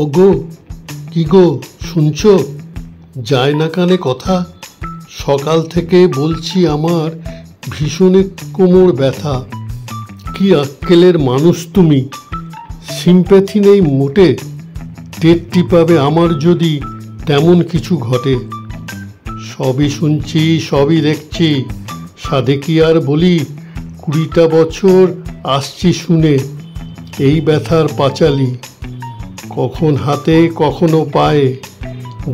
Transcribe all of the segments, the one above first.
ওগো, কি গো, শুনছো? যায় না কানে কথা? সকাল থেকে বলছি আমার ভীষণে কোমর ব্যথা। কি আক্কেলের মানুষ তুমি! সিম্প্যাথি নেই মোটে। টেরটি পাবে আমার যদি তেমন কিছু ঘটে। সবই শুনছি, সবই দেখছি, সাধে কি আর বলি? 20টা বছর আসছি শুনে এই ব্যথার পাঁচালি। কখন হাতে, কখনো পায়ে,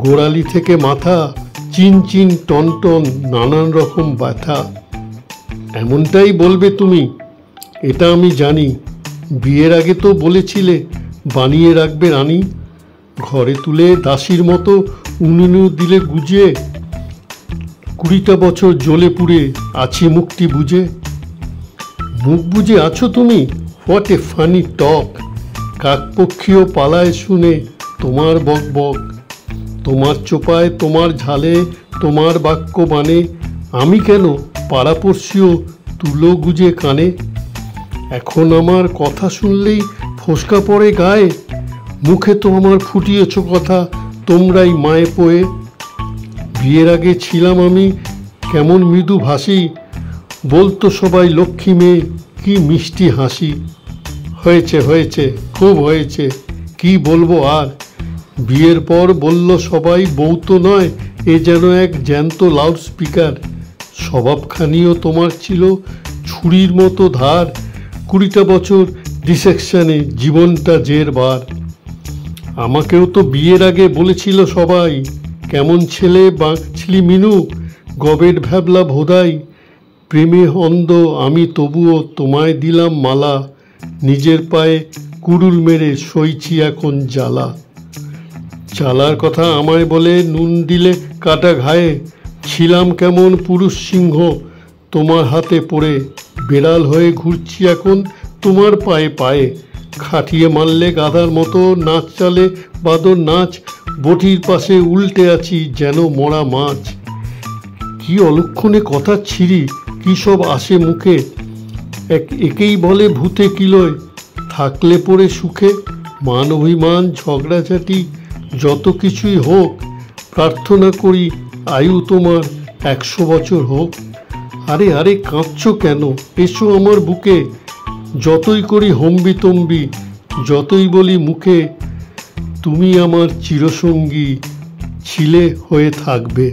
গোড়ালি থেকে মাথা, চিন চিন টন টন নানান রকম ব্যথা। এমনটাই বলবে তুমি, এটা আমি জানি। বিয়ের আগে তো বলেছিলে বানিয়ে রাখবে রানী। ঘরে তুলে দাসীর মতো উনুনে দিলে গুজে। 20টা বছর জ্বলে পুড়ে আছি মুক্তি বুঝে। মুখ বুঝে আছো তুমি? হোয়াট এ ফানি টক! কাকপক্ষীয় পালায় শুনে তোমার বক বক। তোমার চোপায়, তোমার ঝালে, তোমার বাক্য বানে আমি কেন পাড়াপড়শিও তুলো গুজে কানে। এখন আমার কথা শুনলেই ফোসকা পড়ে গায়ে। মুখে তো আমার ফুটিয়েছ কথা তোমরাই মায়ে পোয়ে। বিয়ের আগে ছিলাম আমি কেমন মৃদু ভাসি, বলতো সবাই লক্ষ্মী মেয়ে, কি মিষ্টি হাসি। হয়েছে হয়েছে, খুব হয়েছে, কি বলবো আর। বিয়ের পর বলল সবাই বউ তো নয়, এ যেন এক জ্যান্ত লাউড স্পিকার। স্বভাবখানিও তোমার ছিল ছুরির মতো ধার। 20টা বছর ডিসেকশনে জীবনটা জের বার। আমাকেও তো বিয়ের আগে বলেছিল সবাই, কেমন ছেলে বাঁচলি মিনু, গবেট ভ্যাবলা ভোদাই। প্রেমে অন্ধ আমি তবুও তোমায় দিলাম মালা। নিজের পায়ে কুড়ুল মেরে সইছি এখন জ্বালা। জ্বালার কথা আমায় বলে নুন দিলে কাটা ঘায়ে। ছিলাম কেমন পুরুষ সিংহ তোমার হাতে পড়ে। বেড়াল হয়ে ঘুরছি এখন তোমার পায়ে পায়ে। খাটিয়ে মারলে গাধার মতো, নাচ চালে বাদর নাচ। বটির পাশে উল্টে আছি যেন মরা মাছ। কি অলক্ষণে কথা ছিঁড়ি, কি সব আসে মুখে। একেই বলে ভূতে কিলয়, থাকলে পড়ে সুখে। মান অভিমান, ঝগড়াঝাটি যত কিছুই হোক, প্রার্থনা করি আয়ু তোমার 100 বছর হোক। আরে আরে কাঁদছো কেন? এসো আমার বুকে। যতই করি হম্বি তম্বি, যতই বলি মুখে, তুমি আমার চিরসঙ্গী ছিলে, হয়ে থাকবে।